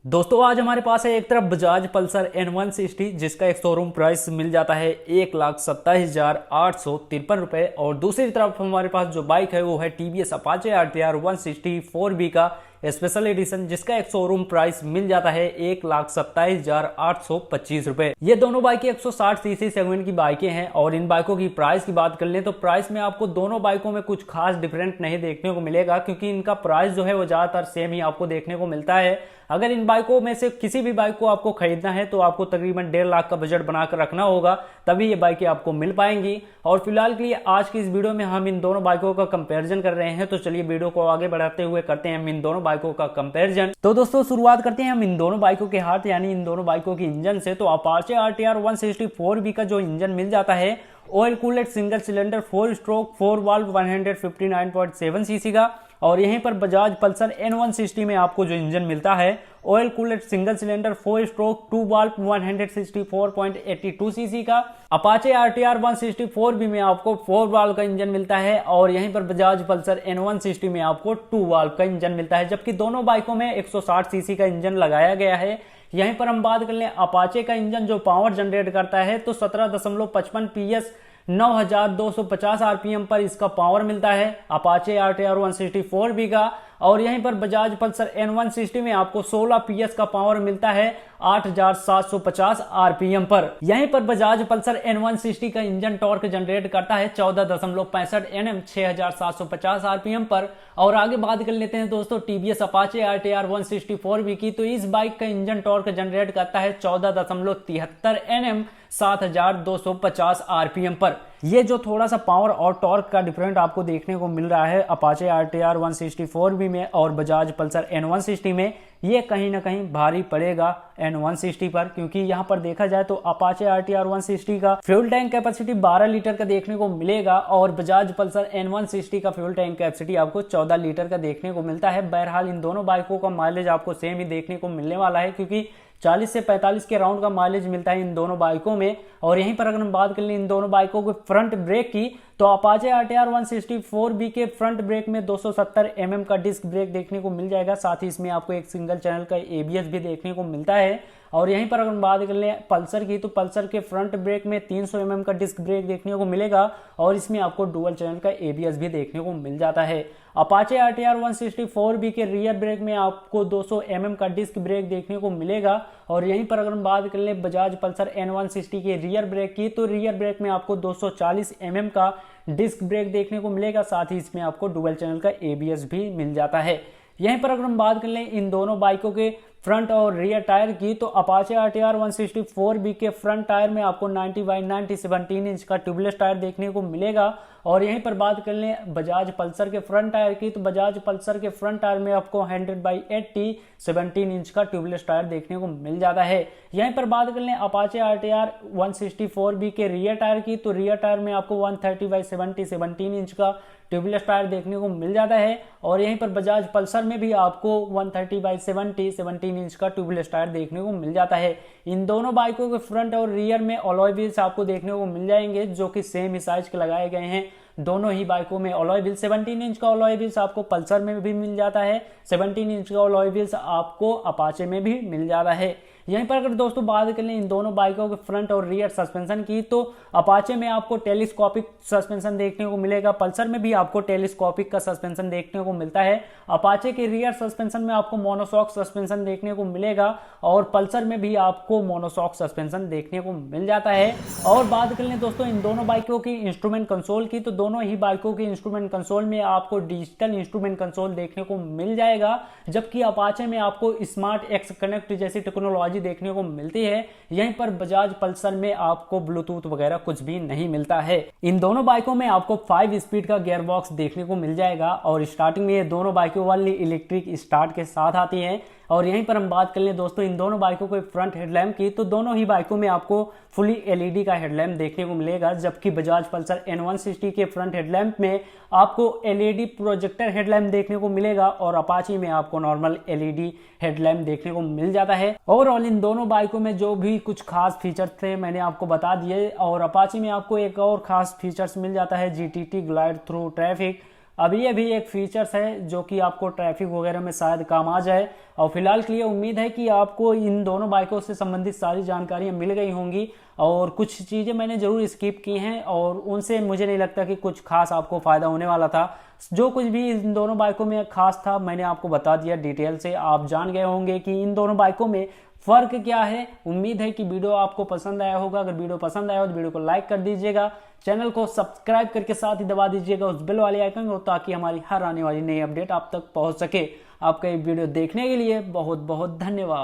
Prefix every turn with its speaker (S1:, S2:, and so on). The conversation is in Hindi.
S1: दोस्तों आज हमारे पास है एक तरफ बजाज पल्सर N160 जिसका एक शोरूम प्राइस मिल जाता है 1,27,853 रुपए और दूसरी तरफ हमारे पास जो बाइक है वो है TVS Apache RTR 160 4B का स्पेशल एडिशन जिसका एक शोरूम प्राइस मिल जाता है 1,27,825 रुपए। ये दोनों बाइकें 160 सीसी सेगमेंट की बाइकें हैं और इन बाइकों की प्राइस की बात कर लें तो प्राइस में आपको दोनों बाइकों में कुछ खास डिफरेंट नहीं देखने को मिलेगा क्योंकि इनका प्राइस जो है वो ज्यादातर सेम ही आपको देखने को मिलता है। अगर इन बाइकों में से किसी भी बाइक को आपको खरीदना है तो आपको तकरीबन 1.5 लाख का बजट बनाकर रखना होगा, तभी ये बाइकें आपको मिल पाएंगी। और फिलहाल के लिए आज की इस वीडियो में हम इन दोनों बाइकों का कंपैरिजन कर रहे हैं, तो चलिए वीडियो को आगे बढ़ाते हुए करते हैं हम इन दोनों बाइकों का कंपैरिजन। तो दोस्तों शुरुआत करते हैं हम इन दोनों बाइकों के हाथ यानी इन दोनों बाइकों के इंजन से। तो अपाचे RTR 160 4B का जो इंजन मिल जाता है oil cooled single cylinder 4 stroke 4 valve 159.7 CC का, और यहीं पर बजाज पल्सर N160 में आपको जो इंजन मिलता है oil cooled single cylinder 4 stroke 2 valve 164.82 CC का। अपाचे RTR 160 4B में आपको 4 वाल्व का इंजन मिलता है और यहीं पर बजाज पल्सर N160 में आपको 2 वाल्व का इंजन मिलता है, जबकि दोनों बाइकों में 160 सीसी का इंजन लगाया गया है। यहीं पर हम बात कर लें अपाचे का इंजन जो पावर जनरेट करता है तो 17.55 PS 9,250 आरपीएम पर इसका पावर मिलता है अपाचे RTR 160 4B का। और यहीं पर बजाज पल्सर N160 में आपको 16 PS का पावर मिलता है 8,750 आरपीएम पर। यहीं पर बजाज पल्सर N160 का इंजन टॉर्क जनरेट करता है 14.65 Nm 6,750 आरपीएम पर। और आगे बात कर लेते हैं दोस्तों TVS Apache RTR 160 4B की, तो इस बाइक का इंजन टॉर्क जनरेट करता है 14.73 Nm 7,250 आरपीएम पर। ये जो थोड़ा सा पावर और टॉर्क का डिफरेंट आपको देखने को मिल रहा है अपाचे RTR 160 4B में और बजाज पल्सर N160 में, ये कहीं ना कहीं भारी पड़ेगा N160 पर, क्योंकि यहाँ पर देखा जाए तो अपाचे RTR 160 का फ्यूल टैंक कैपेसिटी 12 लीटर का देखने को मिलेगा और बजाज पल्सर N160 का फ्यूल टैंक कैपेसिटी आपको 14 लीटर का देखने को मिलता है। बहरहाल इन दोनों बाइकों का माइलेज आपको सेम ही देखने को मिलने वाला है क्योंकि 40 से 45 के राउंड का माइलेज मिलता है इन दोनों बाइकों में। और यहीं पर अगर हम बात कर लें इन दोनों बाइकों के फ्रंट ब्रेक की, तो अपाचे RTR 160 4B के फ्रंट ब्रेक में 270 mm का डिस्क ब्रेक देखने को मिल जाएगा, साथ ही इसमें आपको एक सिंगल चैनल का ABS भी देखने को मिलता है। और यहीं पर अगर हम बात कर लें पल्सर की, तो पल्सर के फ्रंट ब्रेक में 300 mm का डिस्क ब्रेक देखने को मिलेगा और इसमें आपको डुअल चैनल का ABS भी देखने को मिल जाता है। अपाचे RTR 160 4B के रियर ब्रेक में आपको 200 mm का डिस्क ब्रेक देखने को मिलेगा। और यहीं पर अगर हम बात कर लें बजाज पल्सर N160 के रियर ब्रेक की, तो रियर ब्रेक में आपको 240 mm का डिस्क ब्रेक देखने को मिलेगा, साथ ही इसमें आपको डुअल चैनल का ABS भी मिल जाता है। यहीं पर अगर हम बात कर लें इन दोनों बाइकों के फ्रंट और रियर टायर की, तो अपाचे RTR 160 4B के फ्रंट टायर में आपको 90/90 17 इंच का ट्यूबलेस टायर देखने को मिलेगा। और यहीं पर बात कर लें बजाज पल्सर के फ्रंट टायर की, तो बजाज पल्सर के फ्रंट टायर में आपको 100/80 17 इंच का ट्यूबलेस टायर देखने को मिल जाता है। यहीं पर बात कर लें अपाचे RTR 160 4B के रियर टायर की, तो रियर टायर में आपको 130/70 17 इंच का ट्यूबलेस टायर देखने को मिल जाता है। और यहीं पर बजाज पल्सर में भी आपको 130/70 17 इंच का ट्यूबलेस टायर देखने को मिल जाता है। इन दोनों बाइकों के फ्रंट और रियर में अलॉय व्हील्स आपको देखने को मिल जाएंगे जो कि सेम ही साइज के लगाए गए हैं। दोनों ही बाइकों में अलॉय व्हील्स 17 इंच का अलॉय व्हील्स आपको पल्सर में भी मिल जाता है, 17 इंच का अलॉय व्हील्स आपको अपाचे में भी मिल जाता है। यहीं पर अगर दोस्तों बात कर लें इन दोनों बाइकों के फ्रंट और रियर सस्पेंशन की, तो अपाचे में आपको टेलीस्कोपिक सस्पेंशन देखने को मिलेगा, पल्सर में भी आपको टेलीस्कोपिक का सस्पेंशन देखने को मिलता है। अपाचे के रियर सस्पेंशन में आपको मोनोशॉक सस्पेंशन देखने को मिलेगा और पल्सर में भी आपको मोनोशॉक सस्पेंशन देखने को मिल जाता है। और बात कर लें दोस्तों इन दोनों बाइकों की इंस्ट्रूमेंट कंसोल की, तो दोनों ही बाइकों के इंस्ट्रूमेंट कंसोल में आपको डिजिटल इंस्ट्रूमेंट कंसोल देखने को मिल जाएगा, जबकि अपाचे में आपको स्मार्ट एक्स कनेक्ट जैसी टेक्नोलॉजी देखने को मिलती है। यहीं पर बजाज पल्सर में आपको ब्लूटूथ वगैरह कुछ भी नहीं मिलता है। इन दोनों बाइकों में आपको 5 स्पीड का गियर बॉक्स देखने को मिल जाएगा और स्टार्टिंग में ये दोनों बाइकों वाली इलेक्ट्रिक स्टार्ट के साथ आती है। और यहीं पर हम बात कर लें दोस्तों इन दोनों बाइकों के फ्रंट हेडलैम्प की, तो दोनों ही बाइकों में आपको फुली LED का हेडलैम्प देखने को मिलेगा, जबकि बजाज पल्सर N160 के फ्रंट हेडलैम्प में आपको LED प्रोजेक्टर हेडलैम्प देखने को मिलेगा और अपाची में आपको नॉर्मल LED हेडलैम्प देखने को मिल जाता है। ओवरऑल इन दोनों बाइकों में जो भी कुछ खास फीचर्स थे मैंने आपको बता दिए। और अपाची में आपको एक और खास फीचर्स मिल जाता है GTT ग्लाइड थ्रू ट्रैफिक, अब ये भी एक फीचर्स है जो कि आपको ट्रैफिक वगैरह में शायद काम आ जाए। और फिलहाल के लिए उम्मीद है कि आपको इन दोनों बाइकों से संबंधित सारी जानकारियां मिल गई होंगी, और कुछ चीज़ें मैंने ज़रूर स्किप की हैं और उनसे मुझे नहीं लगता कि कुछ खास आपको फ़ायदा होने वाला था। जो कुछ भी इन दोनों बाइकों में खास था मैंने आपको बता दिया डिटेल से। आप जान गए होंगे कि इन दोनों बाइकों में फ़र्क क्या है। उम्मीद है कि वीडियो आपको पसंद आया होगा। अगर वीडियो पसंद आया हो तो वीडियो को लाइक कर दीजिएगा, चैनल को सब्सक्राइब करके साथ ही दबा दीजिएगा उस बेल वाले आइकन को, ताकि हमारी हर आने वाली नई अपडेट आप तक पहुंच सके। आपका ये वीडियो देखने के लिए बहुत बहुत धन्यवाद।